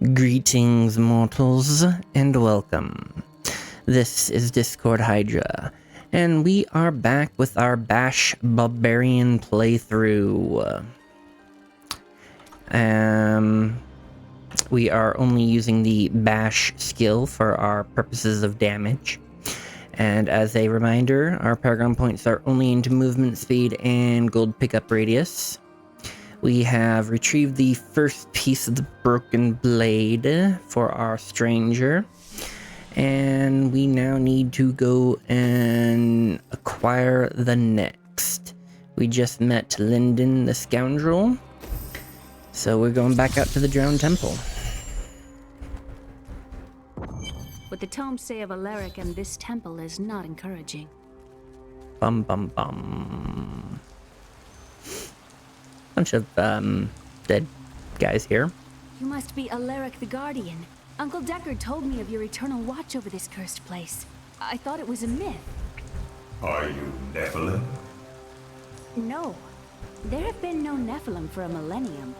Greetings, mortals, and welcome. This is Discord Hydra, and we are back with our Bash Barbarian playthrough. We are only using the Bash skill for our purposes of damage. And as a reminder, our paragon points are only into movement speed and gold pickup radius. We have retrieved the first piece of the broken blade for our stranger. And we now need to go and acquire the next. We just met Lyndon the scoundrel. So we're going back out to the Drowned Temple. What the tomes say of Alaric and this temple is not encouraging. Bum bum bum. Bunch of dead guys here. You must be Alaric the Guardian. Uncle Deckard told me of your eternal watch over this cursed place. I thought it was a myth. Are you Nephilim? No. There have been no Nephilim for a millennium.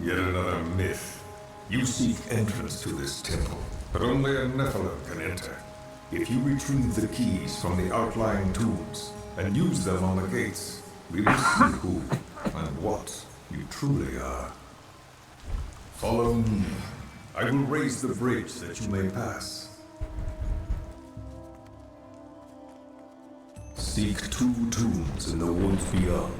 Yet another myth. You seek entrance to this temple, but only a Nephilim can enter. If you retrieve the keys from the outlying tombs and use them on the gates, we will see who and what you truly are. Follow me. I will raise the bridge that you may pass. Seek two tombs in the woods beyond.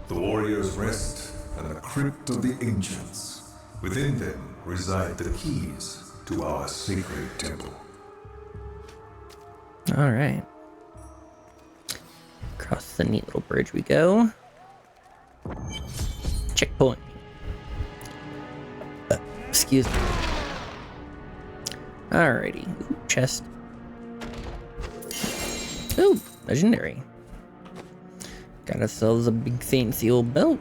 The Warrior's Rest and the Crypt of the Ancients. Within them reside the keys to our sacred temple. All right. Across the neat little bridge we go. Checkpoint. Excuse me. Alrighty. Ooh, chest. Ooh, legendary. Got ourselves a big fancy old belt.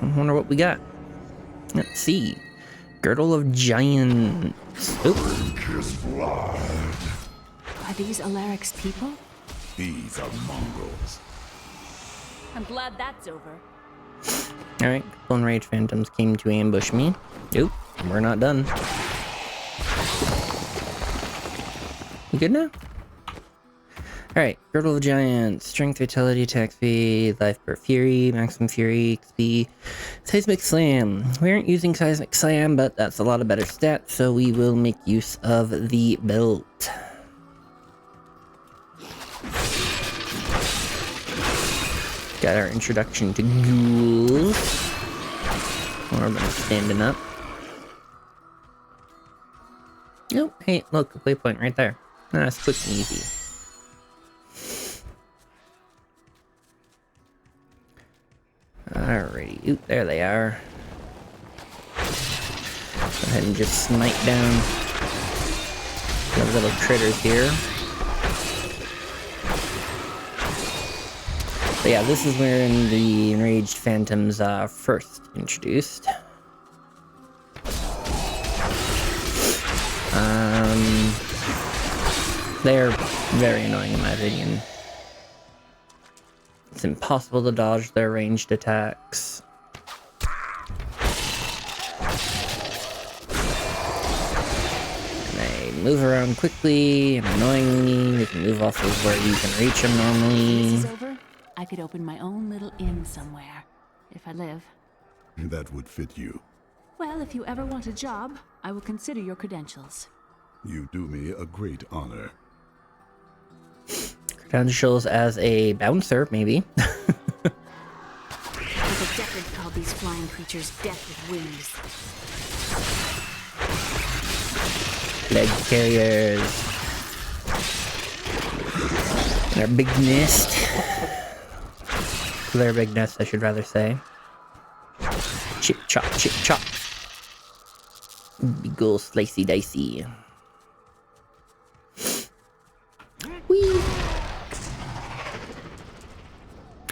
I wonder what we got. Let's see. Girdle of Giants. Oop. Are these Alaric's people? These are mongrels. I'm glad that's over. Alright, Clone Rage Phantoms came to ambush me. Oop, we're not done. You good now? Alright, Girdle of Giants, Strength, Vitality, Attack Speed, Life per Fury, Maximum Fury, XP, Seismic Slam. We aren't using Seismic Slam, but that's a lot of better stats, so we will make use of the belt. Got our introduction to ghouls. Orbin standing up. Oh, hey, look, a waypoint right there. That's quick and easy. Alrighty, oop, there they are. Go ahead and just smite down the little critters here. But yeah, this is where the Enraged Phantoms are first introduced. They're very annoying in my opinion. It's impossible to dodge their ranged attacks. And they move around quickly and annoyingly. They can move off of where you can reach them normally. This is over. I could open my own little inn somewhere, if I live. That would fit you. Well, if you ever want a job, I will consider your credentials. You do me a great honor. Credentials as a bouncer, maybe. Uncle Deckard called these flying creatures death with wings. Leg carriers. Their big nest. Their big nest, I should rather say. Chip chop, chip chop. Big ol' slicey dicey. Whee!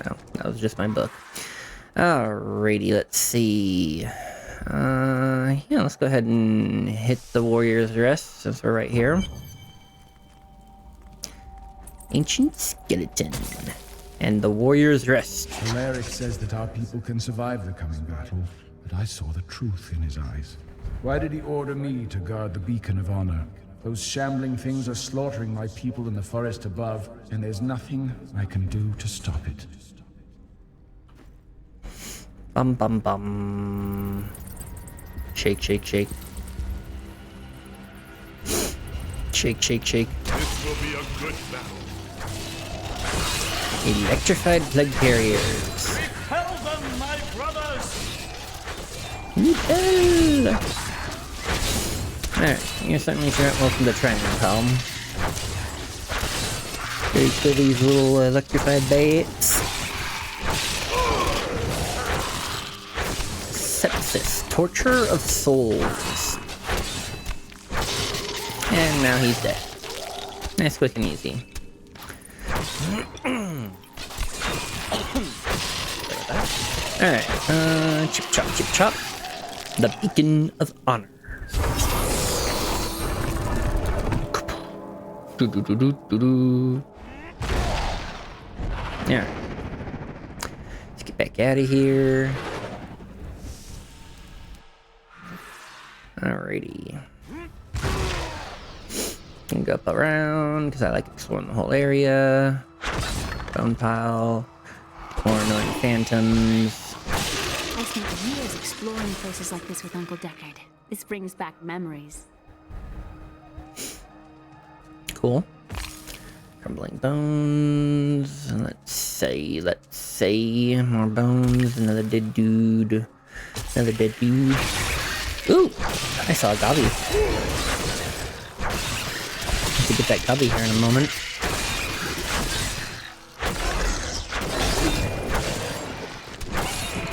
Oh, that was just my book. Alrighty, let's see. Yeah, let's go ahead and hit the Warrior's Rest since we're right here. Ancient Skeleton. And the Warrior's Rest. Alaric says that our people can survive the coming battle, but I saw the truth in his eyes. Why did he order me to guard the beacon of honor? Those shambling things are slaughtering my people in the forest above, and there's nothing I can do to stop it. Bum bum bum. Shake, shake, shake. Shake, shake, shake. This will be a good battle. Electrified plague carriers. Repel them, my brothers! Repel! Alright, you're certainly welcome to try and repel. Very cool, these little electrified baits. Sepsis, torture of souls. And now he's dead. Nice, quick, and easy. Alright, chip chop, chip chop. The Beacon of Honor. Do-do-do-do-do-do. Yeah. Let's get back out of here. Alrighty. Can go up around, because I like exploring the whole area. Bone pile. More annoying phantoms. I spent years exploring places like this with Uncle Deckard. This brings back memories. Cool. Crumbling bones. Let's say, more bones. Another dead dude. Another dead dude. Ooh! I saw a gobby. To get that gobby here in a moment.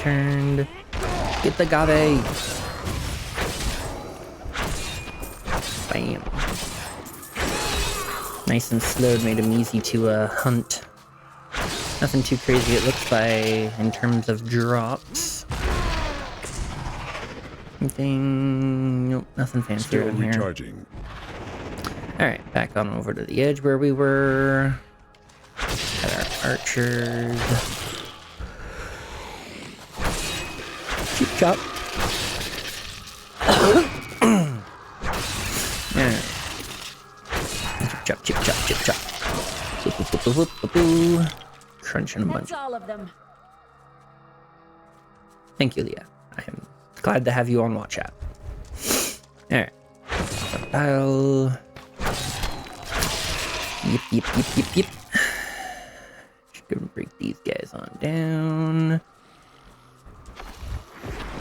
Turned. Get the gobby! Bam. Nice and slowed, made him easy to hunt. Nothing too crazy it looks like in terms of drops. Anything? Nope, nothing fancy Still around here. recharging. Alright, back on over to the edge where we were. Got our archers. Chip chop. Yeah. Chip chop, chip chop, chip chop. Boop, boop, boop, boop, boop, boop. Crunching a bunch. That's all of them. Thank you, Leah. I am glad to have you on watch out. Alright. Pile. Yep, yep, yep, yep, yep. Just gonna break these guys on down.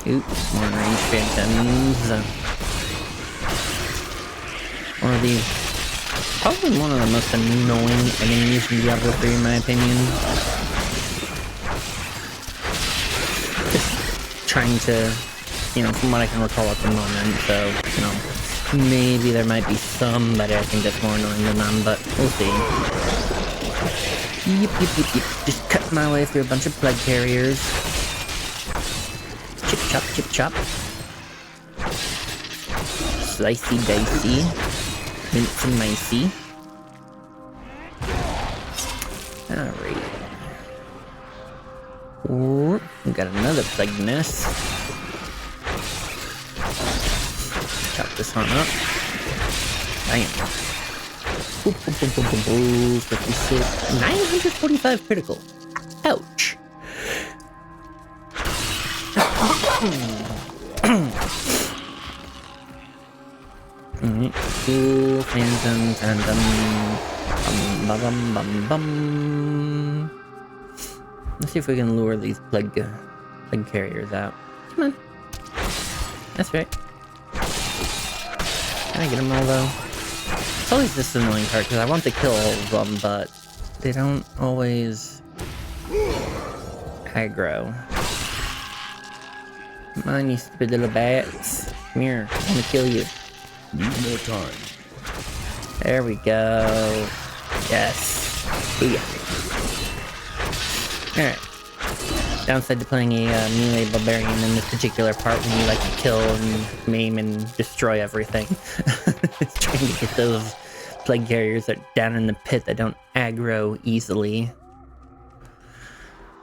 Oops, more range phantoms. One of the... probably one of the most annoying enemies in Diablo 3, in my opinion. Just trying to, from what I can recall at the moment, so, maybe there might be somebody I think that's more annoying than none, but we'll see. Yep, yep, yep, yep. Just cut my way through a bunch of plague carriers. Chip chop, chip chop. Slicey dicey. Mince and micey. Alright. Oh, we got another plague nest. Chop this one up. Bam. 56. 945 critical. Ouch. Alright. Cool. Phantom. Bum bum bum bum. Let's see if we can lure these plague carriers out. Come on. That's right. Can I get them all though? It's always this annoying part because I want to kill all of them, but they don't always aggro. Come on, you stupid little bats. Come here, I'm gonna kill you. Need more time. There we go. Yes. Booyah. Alright. Downside to playing a melee barbarian in this particular part when you like to kill and maim and destroy everything. It's trying to get those plague carriers that are down in the pit that don't aggro easily.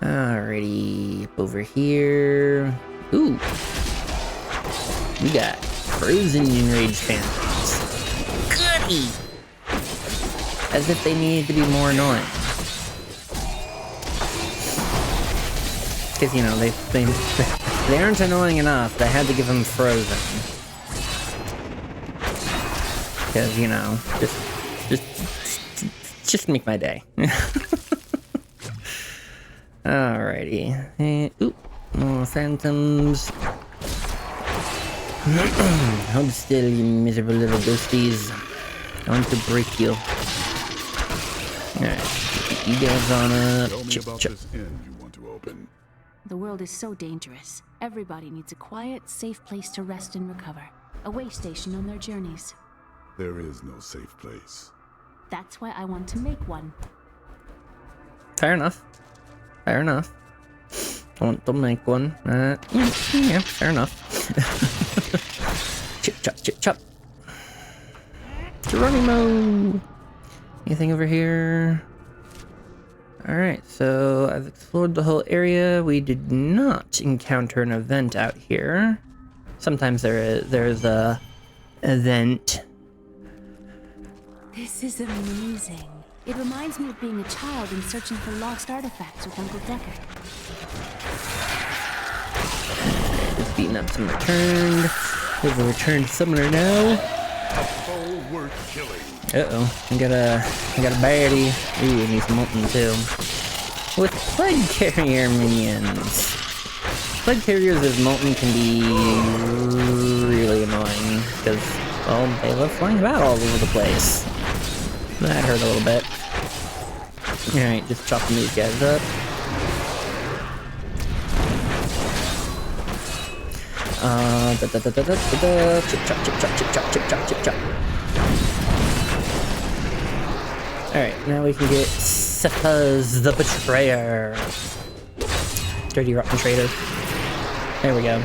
Alrighty, up over here. Ooh, We got frozen enraged phantoms. Goody! As if they needed to be more annoying. Because, you know, they aren't annoying enough. They had to give them frozen. Because, you know, just make my day. Alrighty. Oop, more phantoms. Hold still, you miserable little ghosties. I want to break you. Alright, you guys on up. Tell me Chip, about chip. this inn you want to open. The world is so dangerous. Everybody needs a quiet, safe place to rest and recover. A way station on their journeys. There is no safe place. That's why I want to make one. Fair enough. Fair enough. I want to make one. Yeah, fair enough. Chip, chop, chip, chop. Geronimo! Anything over here? Alright, so I've explored the whole area. We did not encounter an event out here. Sometimes there's a event. This is amazing. It reminds me of being a child and searching for lost artifacts with Uncle Decker. Just beating up some returned. We have a returned summoner now. A foe worth killing. Uh-oh, I got a baddie. Ooh, and he's molten too. With Plague Carrier minions. Plague Carriers as molten can be really annoying, because, well, they love flying about all over the place. That hurt a little bit. Alright, just chopping these guys up. Chip chop, chip chop, chip chop, chip chop, chip chop. Alright, now we can get Sepuz the Betrayer. Dirty rotten traitor. There we go.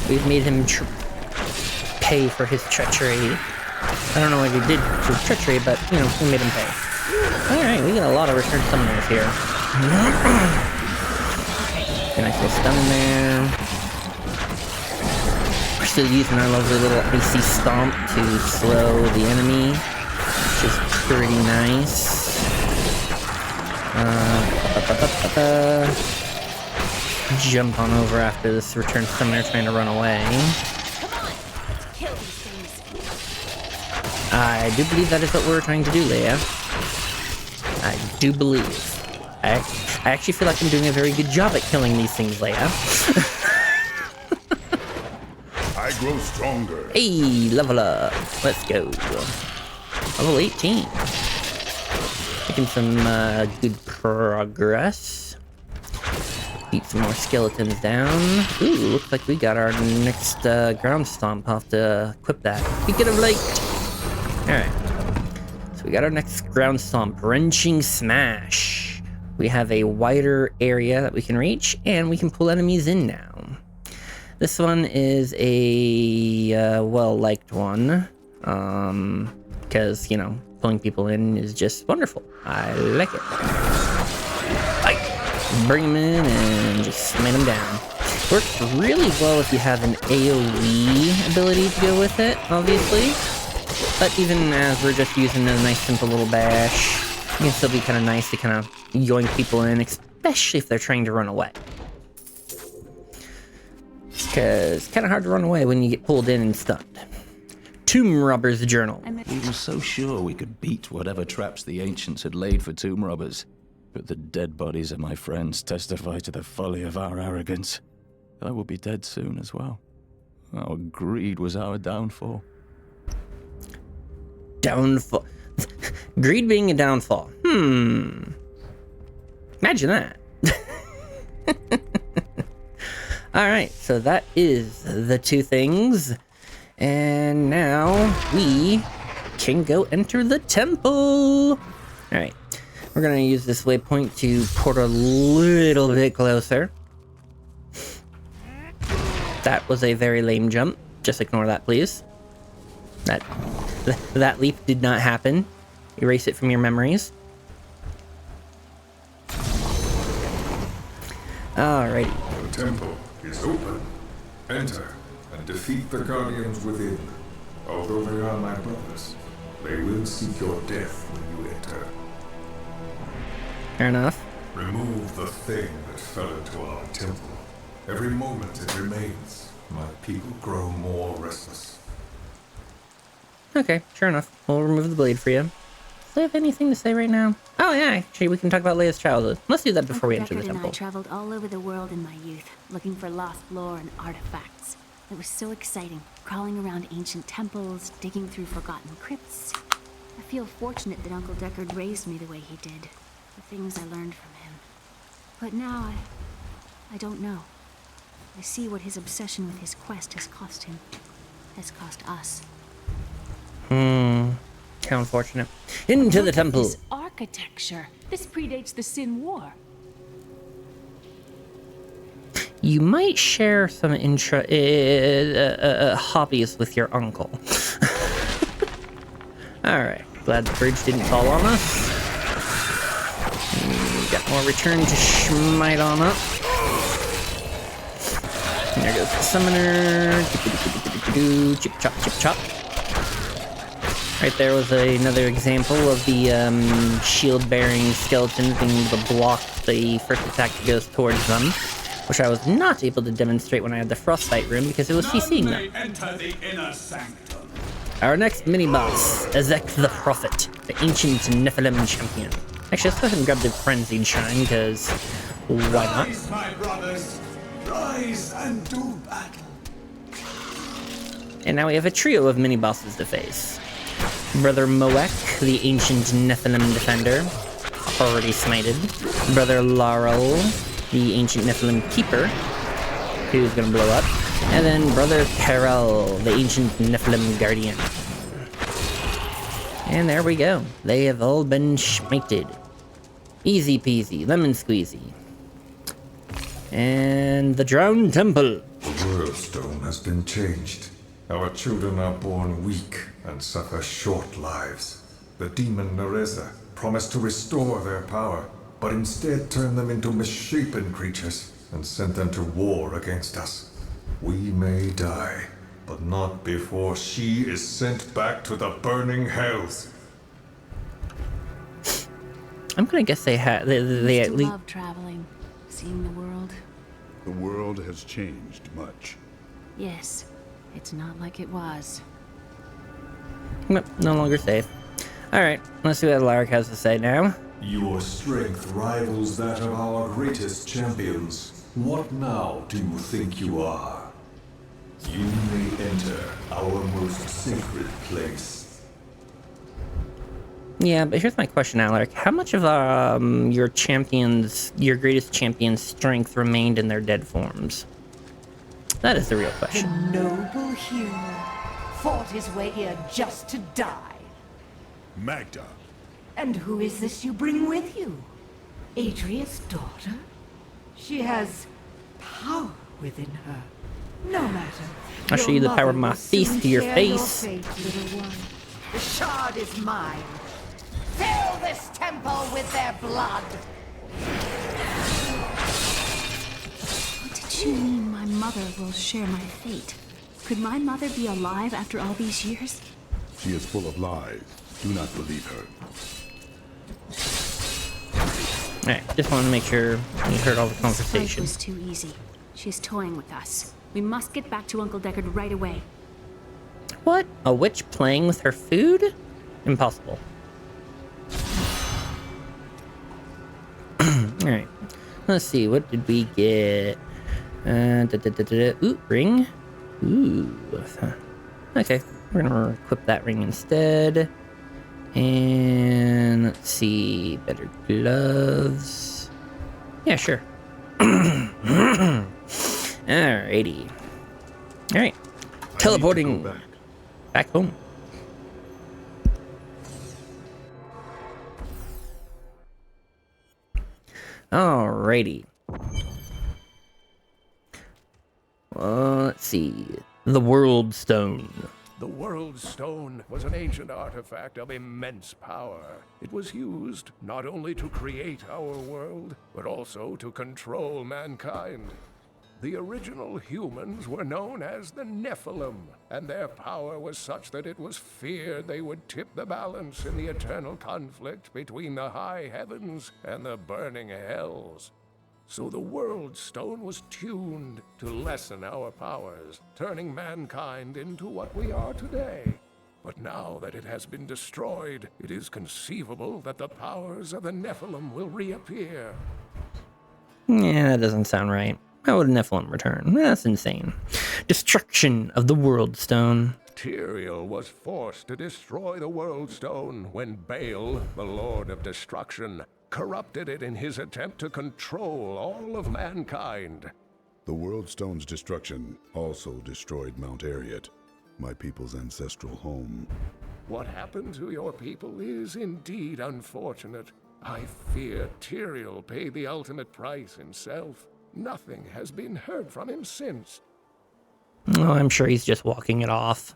We've made him pay for his treachery. I don't know what he did for treachery, but, you know, we made him pay. Alright, we got a lot of returned summoners here. Can I throw stun in there? We're still using our lovely little AC Stomp to slow the enemy, which is pretty nice. Jump on over after this returned summoner trying to run away. Come on, let's kill these things. I do believe that is what we're trying to do, Leia. I do believe. I actually feel like I'm doing a very good job at killing these things, Leia. I grow stronger. Hey, level up. Let's go. Level 18. Making some good progress. Beat some more skeletons down. Ooh, looks like we got our next ground stomp. I'll have to equip that. We could have liked. Alright. So we got our next ground stomp. Wrenching Smash. We have a wider area that we can reach, and we can pull enemies in now. This one is a well-liked one. Because, you know, pulling people in is just wonderful. I like it. Bring them in and just smash them down. Works really well if you have an AoE ability to go with it, obviously. But even as we're just using a nice simple little bash, it can still be kind of nice to kind of yoink people in, especially if they're trying to run away. Because it's kind of hard to run away when you get pulled in and stunned. Tomb Robber's Journal. We were so sure we could beat whatever traps the ancients had laid for tomb robbers. But the dead bodies of my friends testify to the folly of our arrogance. I will be dead soon as well. Our greed was our downfall. Downfall. Greed being a downfall. Imagine that. Alright, so that is the two things. And now we can go enter the temple. Alright, we're gonna use this waypoint to port a little bit closer. That was a very lame jump. Just ignore that, please. That leap did not happen. Erase it from your memories. Alrighty. The temple is open. Enter and and defeat the Guardians within. Although they are my brothers, they will seek your death when you enter. Fair enough. Remove the thing that fell into our temple. Every moment it remains, my people grow more restless. Okay, sure enough. We'll remove the blade for you. Do I have anything to say right now? Oh yeah, actually we can talk about Leia's childhood. Let's do that before we enter the Deckard and I temple. traveled all over the world in my youth, looking for lost lore and artifacts. It was so exciting, crawling around ancient temples, digging through forgotten crypts. I feel fortunate that Uncle Deckard raised me the way he did, the things I learned from him. But now I don't know. I see what his obsession with his quest has cost him, has cost us. How unfortunate. Into the temple. This architecture. This predates the Sin War. You might share some hobbies with your uncle. Alright, glad the bridge didn't fall on us. Got more return to smite on up. And there goes the summoner. Chip chop, chip chop. Right there was another example of the shield-bearing skeleton being able to block the first attack that goes towards them, which I was not able to demonstrate when I had the frostbite rune because it was CCing them. Enter the inner sanctum. Our next mini-boss, Ezek the Prophet, the ancient Nephilim champion. Actually, let's go ahead and grab the Frenzied Shrine, because why not? Rise, my brothers. Rise and do battle. And now we have a trio of mini-bosses to face. Brother Moek, the ancient Nephilim defender, already smited. Brother Laurel, the ancient Nephilim keeper, who's gonna blow up. And then Brother Perel, the ancient Nephilim guardian. And there we go. They have all been smited. Easy peasy, lemon squeezy. And the Drowned Temple. The World Stone has been changed. Our children are born weak and suffer short lives. The demon Nereza promised to restore their power, but instead turned them into misshapen creatures and sent them to war against us. We may die, but not before she is sent back to the burning hells. I'm gonna guess they had they at least love traveling, seeing the world. The world has changed much. Yes, it's not like it was. Nope, no longer safe. Alright, let's see what Alaric has to say now. Your strength rivals that of our greatest champions. What now do you think you are? You may enter our most sacred place. Yeah, but here's my question, Alaric. How much of your greatest champion's strength remained in their dead forms? That is the real question. Noble hero fought his way here just to die. Magda. And who is this you bring with you? Atreus' daughter? She has power within her. No matter. I'll show you the power of my fist to your face. Fate, little one. The shard is mine. Fill this temple with their blood. What did she mean my mother will share my fate? Could my mother be alive after all these years? She is full of lies. Do not believe her. Alright, just wanted to make sure you heard all the This conversation. was too easy. She's toying with us. We must get back to Uncle Deckard right away. What? A witch playing with her food? Impossible. Alright. Let's see, what did we get? Ooh, ring. Ooh. Okay, we're gonna equip that ring instead. And let's see, better gloves. Yeah, sure. Alrighty. Alright. Teleporting back home. Alrighty. Let's see. The World Stone. The World Stone was an ancient artifact of immense power. It was used not only to create our world, but also to control mankind. The original humans were known as the Nephilim, and their power was such that it was feared they would tip the balance in the eternal conflict between the high heavens and the burning hells. So the World Stone was tuned to lessen our powers, turning mankind into what we are today. But now that it has been destroyed, it is conceivable that the powers of the Nephilim will reappear. Yeah, that doesn't sound right. How would a Nephilim return? That's insane. Destruction of the World Stone. Tyrael was forced to destroy the World Stone when Baal, the Lord of Destruction, corrupted it in his attempt to control all of mankind. The World Stone's destruction also destroyed Mount Ariat, my people's ancestral home. What happened to your people is indeed unfortunate. I fear Tyrael paid the ultimate price himself. Nothing has been heard from him since. Oh, I'm sure he's just walking it off.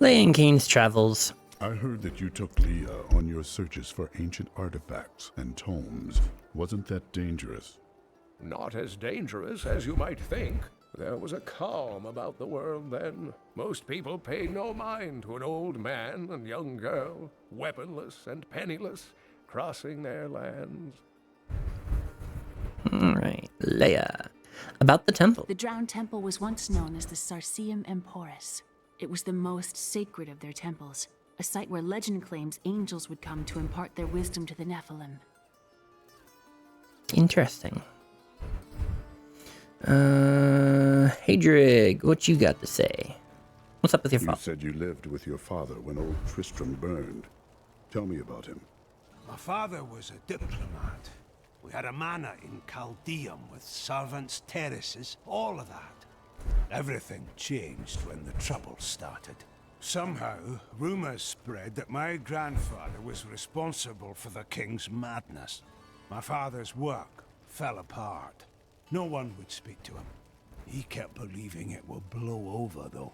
Leia and Kane's travels. I heard that you took Leah on your searches for ancient artifacts and tomes. Wasn't that dangerous? Not as dangerous as you might think. There was a calm about the world then. Most people paid no mind to an old man and young girl, weaponless and penniless, crossing their lands. Alright, Leia. About the temple. The Drowned Temple was once known as the Sarsium Emporis. It was the most sacred of their temples, a site where legend claims angels would come to impart their wisdom to the Nephilim. Interesting. Hadrig, what you got to say? What's up with your You father? said you lived with your father when old Tristram burned. Tell me about him. My father was a diplomat. We had a manor in Chaldeum with servants, terraces, all of that. Everything changed when the trouble started. Somehow, rumors spread that my grandfather was responsible for the king's madness. My father's work fell apart. No one would speak to him. He kept believing it would blow over, though.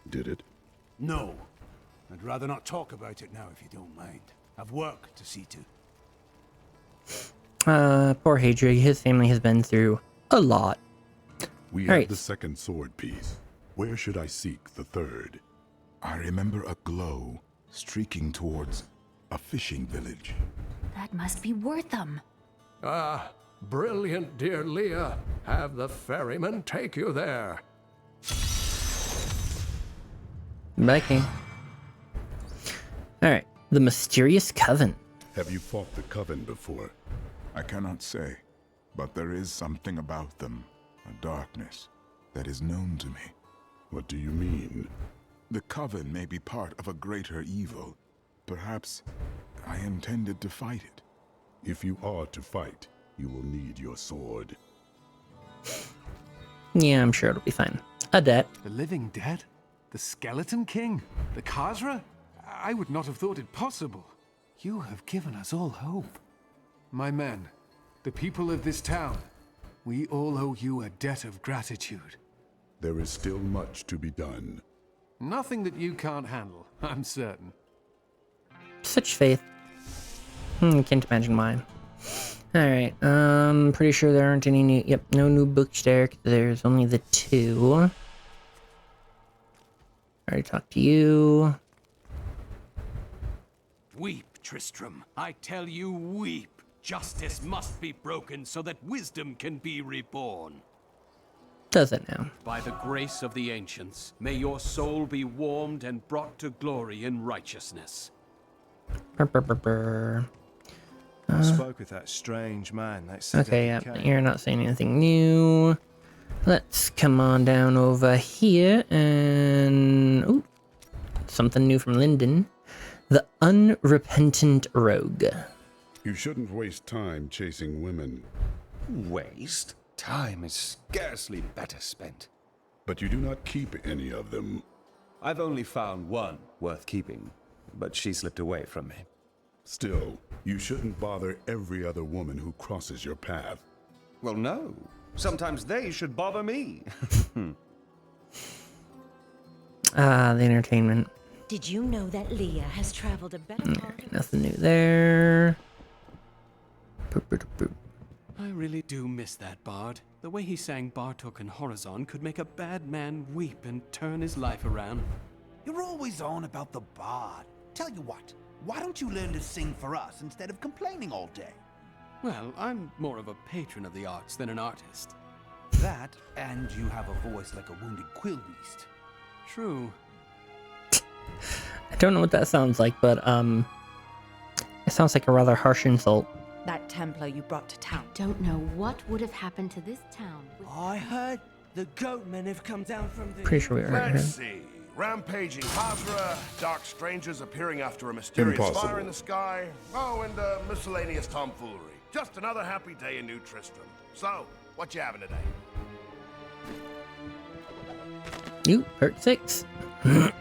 Did it? No. I'd rather not talk about it now, if you don't mind. I've work to see to. Poor Hadrig. His family has been through a lot. We All have right. the second sword piece. Where should I seek the third? I remember a glow streaking towards a fishing village. That must be Wortham. Ah, brilliant, dear Leah. Have the ferryman take you there. Bye, Alright, the mysterious coven. Have you fought the coven before? I cannot say, but there is something about them, a darkness, that is known to me. What do you mean? The coven may be part of a greater evil. Perhaps I intended to fight it. If you are to fight, you will need your sword. Yeah, I'm sure it'll be fine. A debt. The living dead? The Skeleton King? The Khazra? I would not have thought it possible. You have given us all hope. My men, the people of this town, we all owe you a debt of gratitude. There is still much to be done. Nothing that you can't handle, I'm certain. Such faith. Can't imagine why. Alright, pretty sure there aren't any new... Yep, no new books there. There's only the two. Already talked to you. Weep, Tristram. I tell you, weep. Justice must be broken so that wisdom can be reborn. Does it now? By the grace of the ancients, may your soul be warmed and brought to glory in righteousness. I spoke with that strange man that said Okay, that yeah, he came. you're not saying anything new. Let's come on down over here and... Ooh, something new from Lyndon. The Unrepentant Rogue. You shouldn't waste time chasing women. Waste? Time is scarcely better spent. But you do not keep any of them. I've only found one worth keeping, but she slipped away from me. Still, you shouldn't bother every other woman who crosses your path. Well, no. Sometimes they should bother me. Ah, the entertainment. Did you know that Leah has traveled a better part? Alright, nothing new there. Boop, boop, boop. I really do miss that bard. The way he sang Bartok and Horizon could make a bad man weep and turn his life around. You're always on about the bard. Tell you what, why don't you learn to sing for us instead of complaining all day? Well, I'm more of a patron of the arts than an artist. That, and you have a voice like a wounded quillbeast. True. I don't know what that sounds like, but it sounds like a rather harsh insult. That Templar you brought to town. Don't know what would have happened to this town. I heard the goatmen have come down from the... Pretty sure we heard Let's him. see. Rampaging Khazra, dark strangers appearing after a mysterious fire in the sky. Oh, and miscellaneous tomfoolery. Just another happy day in New Tristram. So, what you having today? You hurt 6. When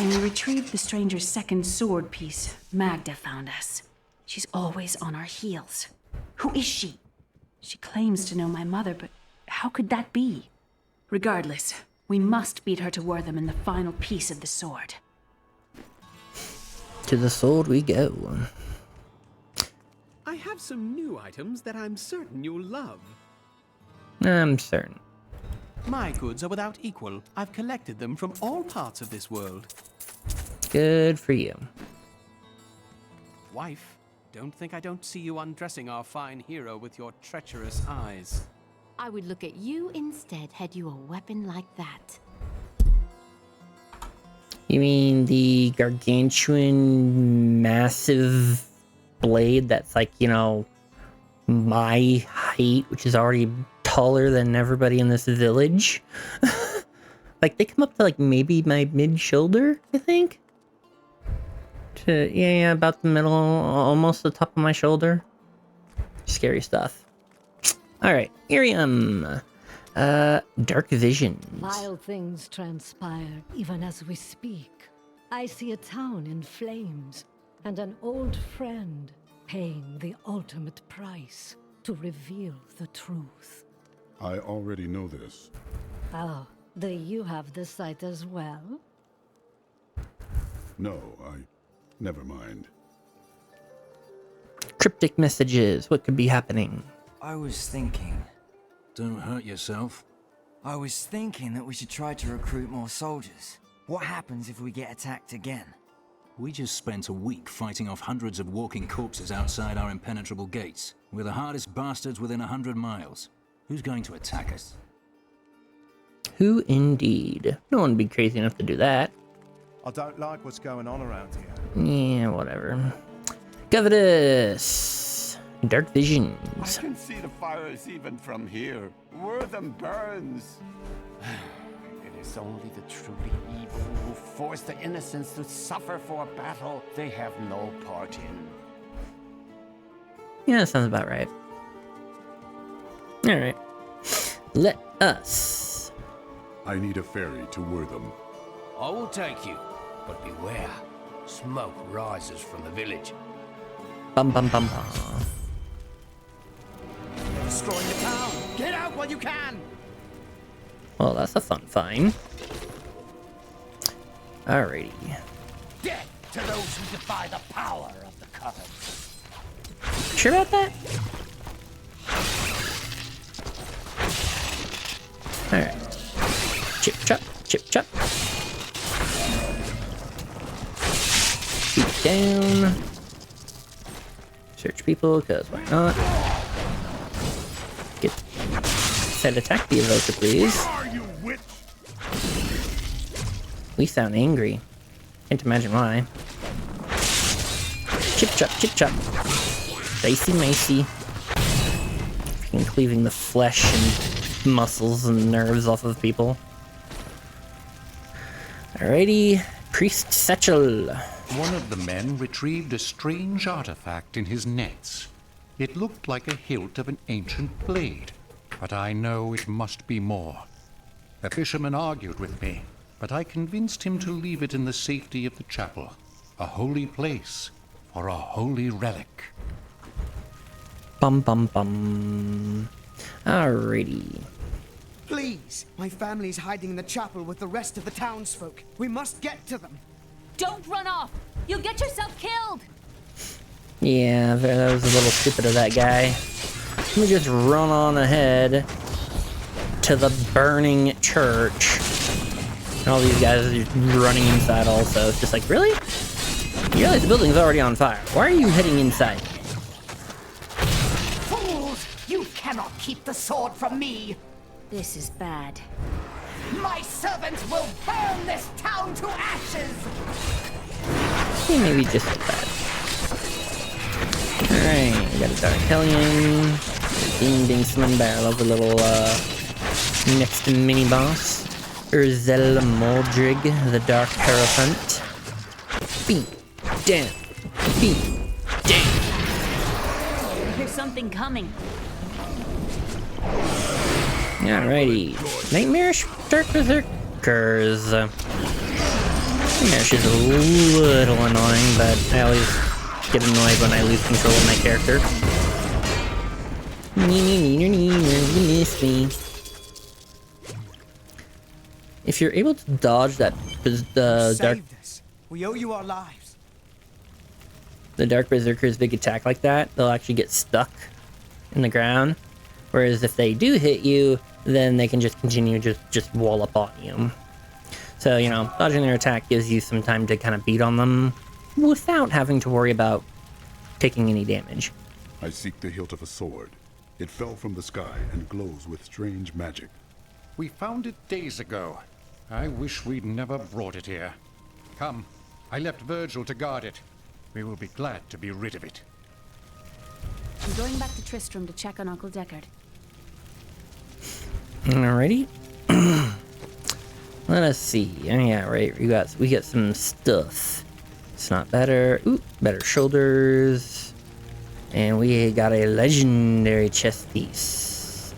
we retrieved the stranger's second sword piece, Magda found us. She's always on our heels. Who is she? She claims to know my mother, but how could that be? Regardless, we must beat her to Wortham in the final piece of the sword. To the sword we go. I have some new items that I'm certain you'll love. I'm certain. My goods are without equal. I've collected them from all parts of this world. Good for you. Wife, don't think I don't see you undressing our fine hero with your treacherous eyes. I would look at you instead had you a weapon like that. You mean the gargantuan massive blade that's like, you know, my height, which is already taller than everybody in this village? Like, they come up to, like, maybe my mid-shoulder, I think? Yeah, about the middle, almost the top of my shoulder. Scary stuff. Alright, Irium. Dark visions. Vile things transpire even as we speak. I see a town in flames, and an old friend paying the ultimate price to reveal the truth. I already know this. Oh, do you have the sight as well? No, never mind. Cryptic messages. What could be happening? I was thinking... Don't hurt yourself. I was thinking that we should try to recruit more soldiers. What happens if we get attacked again? We just spent a week fighting off hundreds of walking corpses outside our impenetrable gates. We're the hardest bastards within 100 miles. Who's going to attack us? Who indeed? No one would be crazy enough to do that. I don't like what's going on around here. Yeah, whatever. Covetous. Dark visions. I can see the fires even from here. Wortham burns. It is only the truly evil who force the innocents to suffer for a battle they have no part in. Yeah, that sounds about right. Alright. Let us. I need a ferry to Wortham. I will take you, but beware. Smoke rises from the village. Bum bum bum bum. They're destroying the town! Get out while you can! Well, that's a fun find. Alrighty. Death to those who defy the power of the coven. Sure about that? Alright. Chip chop, chip chop. Shoot down. Search people, because why not? Get set attack the evoker, please. We sound angry. Can't imagine why. Chip chop, chip chop. Dicey macey. Freaking cleaving the flesh and muscles and nerves off of people. Alrighty. Priest Satchel. One of the men retrieved a strange artifact in his nets. It looked like a hilt of an ancient blade, but I know it must be more. The fisherman argued with me, but I convinced him to leave it in the safety of the chapel, a holy place for a holy relic. Bum bum bum. Alrighty. Please, my family's hiding in the chapel with the rest of the townsfolk. We must get to them. Don't run off! You'll get yourself killed! Yeah, that was a little stupid of that guy. Let me just run on ahead to the burning church. And all these guys are just running inside also. It's just like, really? You realize the building's already on fire. Why are you heading inside? Fools! You cannot keep the sword from me! This is bad. My servants will burn this town to ashes! Okay, maybe just like that. Alright, we got a Dark Hellion. Ding ding summon barrel of the little next mini boss. Urzel Moldrig, the Dark Hierophant. Beat down. Beat down. There's something coming. Alrighty. Nightmarish Dark Berserkers. Nightmarish is a little annoying, but I always get annoyed when I lose control of my character. You miss me. If you're able to dodge that, the dark, We owe you our lives. the Dark Berserker's big attack like that, they'll actually get stuck in the ground. Whereas if they do hit you, then they can just continue just wall up on you. So, you know, dodging their attack gives you some time to kind of beat on them without having to worry about taking any damage. I seek the hilt of a sword. It fell from the sky and glows with strange magic. We found it days ago. I wish we'd never brought it here. Come, I left Virgil to guard it. We will be glad to be rid of it. I'm going back to Tristram to check on Uncle Deckard. Alrighty. Let us see. Oh, yeah, right. We got some stuff. It's not better. Ooh, better shoulders. And we got a legendary chest piece.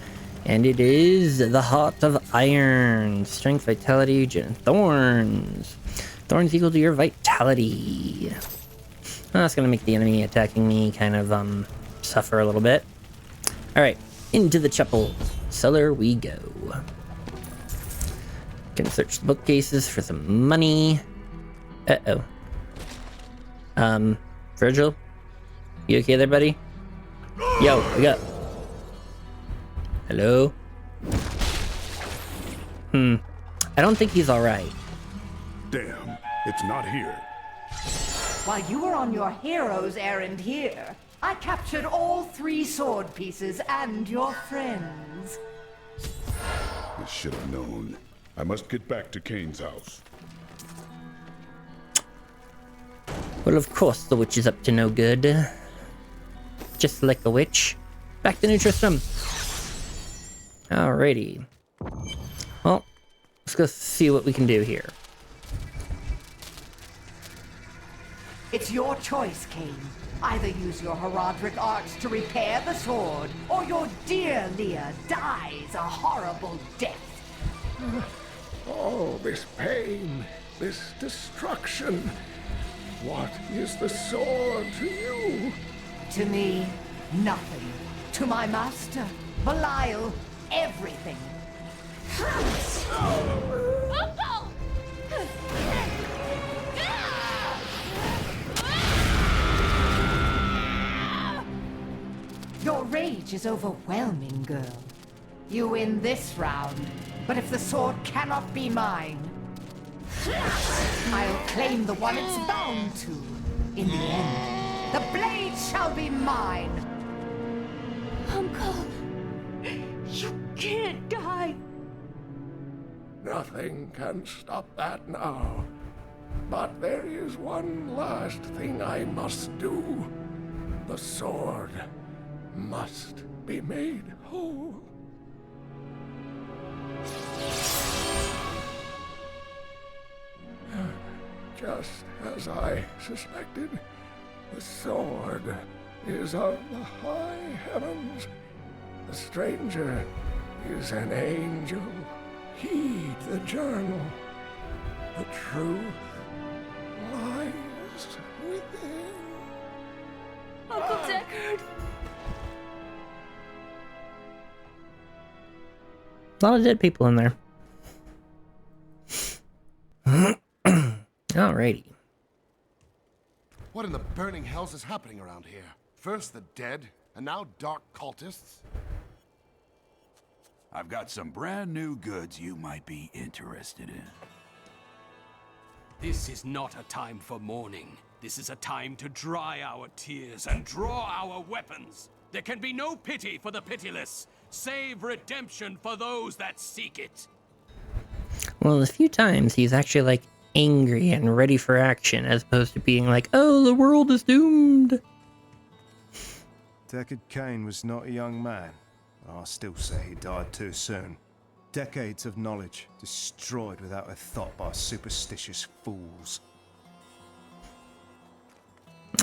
And it is the Heart of Iron. Strength, vitality, and thorns. Thorns equal to your vitality. That's gonna make the enemy attacking me kind of suffer a little bit. Alright, into the chapel cellar we go. Can search the bookcases for some money. Uh-oh. Virgil? You okay there, buddy? Yo, we got... Hello? I don't think he's alright. Damn, it's not here. While you were on your hero's errand here, I captured all 3 sword pieces and your friends. I should have known. I must get back to Kane's house. Well, of course the witch is up to no good. Just like a witch. Back to New Tristram. Alrighty. Well, let's go see what we can do here. It's your choice, Kane. Either use your Herodric arts to repair the sword, or your dear Leah dies a horrible death. Oh, this pain, this destruction. What is the sword to you? To me, nothing. To my master, Belial, everything. Uncle! Your rage is overwhelming, girl. You win this round, but if the sword cannot be mine, I'll claim the one it's bound to. In the end, the blade shall be mine. Uncle, you can't die. Nothing can stop that now. But there is one last thing I must do. The sword must be made whole. Just as I suspected, the sword is of the high heavens. The stranger is an angel. Heed the journal. The truth lies within. Uncle Deckard! A lot of dead people in there. Alrighty. What in the burning hells is happening around here? First the dead, And now dark cultists? I've got some brand new goods you might be interested in. This is not a time for mourning. This is a time to dry our tears and draw our weapons. There can be no pity for the pitiless, save redemption for those that seek it. Well, a few times he's actually like angry and ready for action, as opposed to being like, oh, the world is doomed. Deckard Cain was not a young man. I still say he died too soon. Decades of knowledge destroyed without a thought by superstitious fools.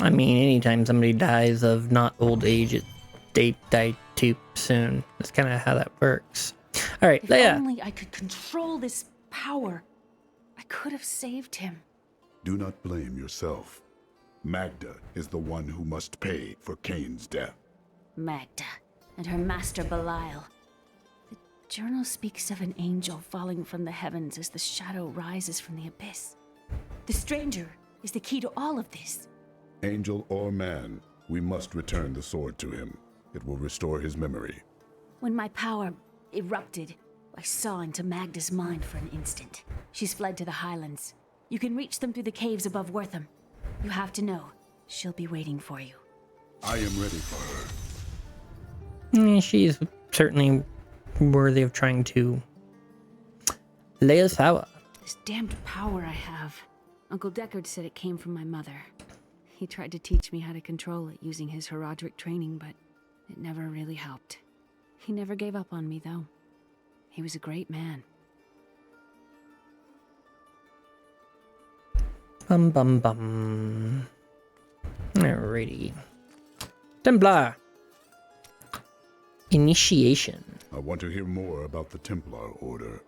I mean, anytime somebody dies of not old age, they die too soon. That's kind of how that works. All right, If Leia. only I could control this power, I could have saved him. Do not blame yourself. Magda is the one who must pay for Cain's death. Magda and her master Belial. The journal speaks of an angel falling from the heavens as the shadow rises from the abyss. The stranger is the key to all of this. Angel or man, we must return the sword to him. It will restore his memory. When my power erupted, I saw into Magda's mind for an instant. She's fled to the highlands. You can reach them through the caves above Wortham. You have to know, she'll be waiting for you. I am ready for her. She's certainly worthy of trying to lay us out. This damned power I have. Uncle Deckard said it came from my mother. He tried to teach me how to control it using his Herodric training, but it never really helped. He never gave up on me, though. He was a great man. Bum bum bum. Alrighty. Templar. Initiation. I want to hear more about the Templar Order.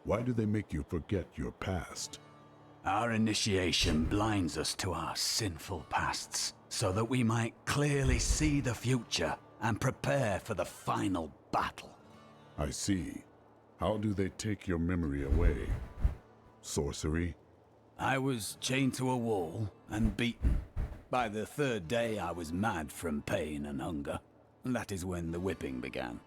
Why do they make you forget your past? Our initiation blinds us to our sinful pasts, so that we might clearly see the future and prepare for the final battle. I see. How do they take your memory away? Sorcery? I was chained to a wall and beaten. By the third day, I was mad from pain and hunger. That is when the whipping began.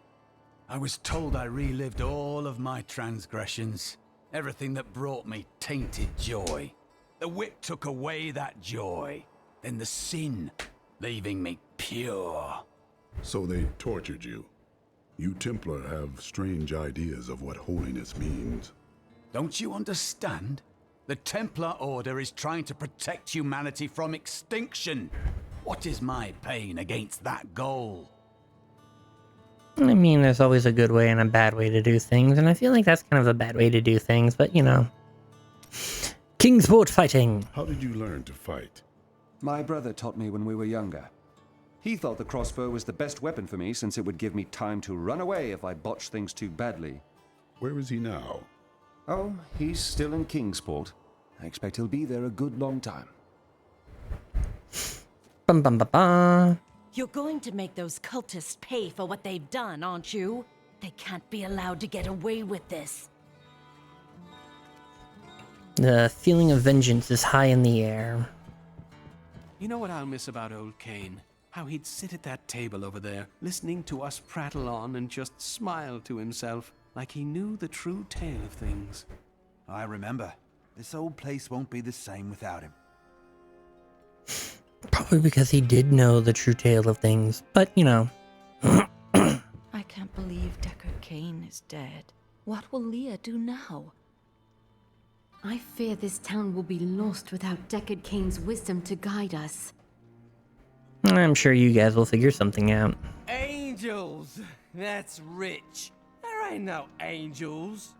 I was told I relived all of my transgressions, everything that brought me tainted joy. The whip took away that joy, then the sin, leaving me pure. So they tortured you. You Templar have strange ideas of what holiness means. Don't you understand? The Templar Order is trying to protect humanity from extinction. What is my pain against that goal? I mean, there's always a good way and a bad way to do things, and I feel like that's kind of a bad way to do things, but you know. Kingsport fighting! How did you learn to fight? My brother taught me when we were younger. He thought the crossbow was the best weapon for me since it would give me time to run away if I botched things too badly. Where is he now? Oh, he's still in Kingsport. I expect he'll be there a good long time. Bum bum ba ba. You're going to make those cultists pay for what they've done, aren't you? They can't be allowed to get away with this. The feeling of vengeance is high in the air. You know what I'll miss about old Cain? How he'd sit at that table over there, listening to us prattle on and just smile to himself, like he knew the true tale of things. I remember. This old place won't be the same without him. Probably because he did know the true tale of things, but you know. I can't believe Deckard Cain is dead. What will Leah do now? I fear this town will be lost without Deckard Cain's wisdom to guide us. I'm sure you guys will figure something out. Angels! That's rich. There ain't no angels.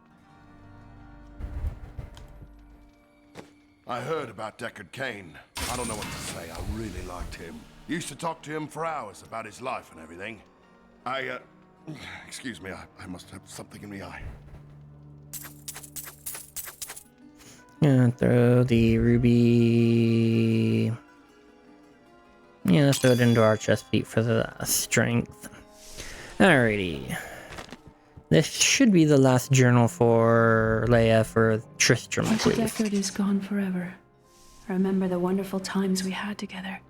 I heard about Deckard Cain. I don't know what to say. I really liked him. Used to talk to him for hours about his life and everything. Excuse me, I must have something in the eye. Throw the ruby. Yeah, let's throw it into our chest feet for the strength. Alrighty. This should be the last journal for Leia for Tristram, I Uncle believe. Deckard is gone forever. I remember the wonderful times we had together.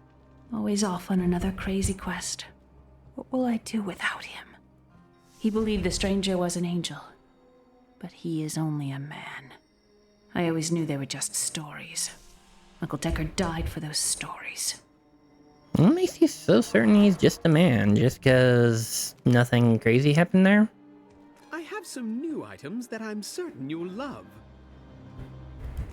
Always off on another crazy quest. What will I do without him? He believed the stranger was an angel, but he is only a man. I always knew they were just stories. Uncle Deckard died for those stories. What makes you so certain he's just a man? Just because nothing crazy happened there? I have some new items that I'm certain you'll love.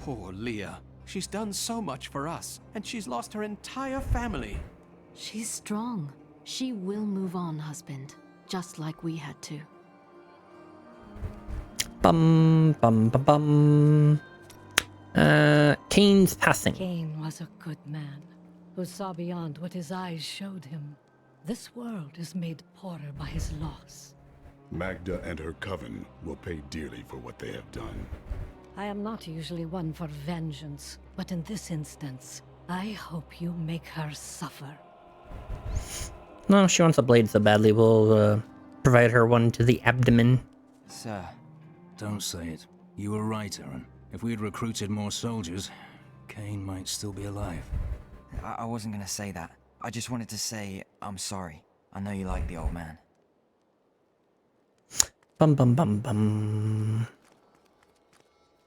Poor Leah. She's done so much for us, and she's lost her entire family. She's strong. She will move on, husband. Just like we had to. Bum, bum, bum, bum. Kane's passing. Kane was a good man who saw beyond what his eyes showed him. This world is made poorer by his loss. Magda and her coven will pay dearly for what they have done. I am not usually one for vengeance, but in this instance, I hope you make her suffer. No, she wants a blade so badly, we'll provide her one to the abdomen. Sir. Don't say it. You were right, Aaron. If we had recruited more soldiers, Kane might still be alive. I wasn't gonna say that. I just wanted to say I'm sorry. I know you like the old man. Bum bum bum bum.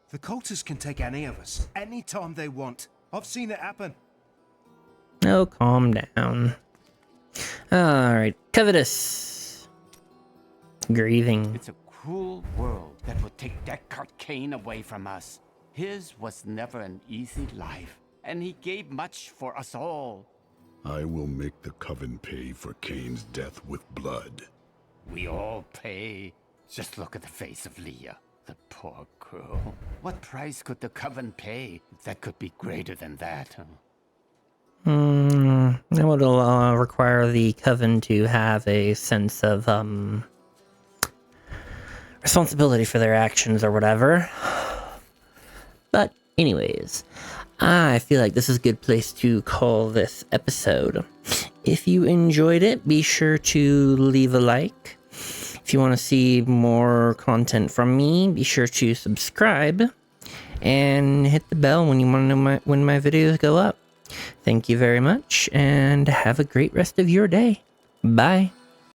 The cultists can take any of us, anytime they want. I've seen it happen. Oh, calm down. Alright, covetous. Grieving. It's a cruel world that would take Deckard Cain away from us. His was never an easy life, and he gave much for us all. I will make the coven pay for Cain's death with blood. We all pay. Just look at the face of Leah, the poor girl. What price could the coven pay that could be greater than that? That would require the coven to have a sense of responsibility for their actions or whatever. But anyways, I feel like this is a good place to call this episode. If you enjoyed it, be sure to leave a like. If you want to see more content from me, be sure to subscribe and hit the bell when you want to know when my videos go up. Thank you very much, and have a great rest of your day. Bye.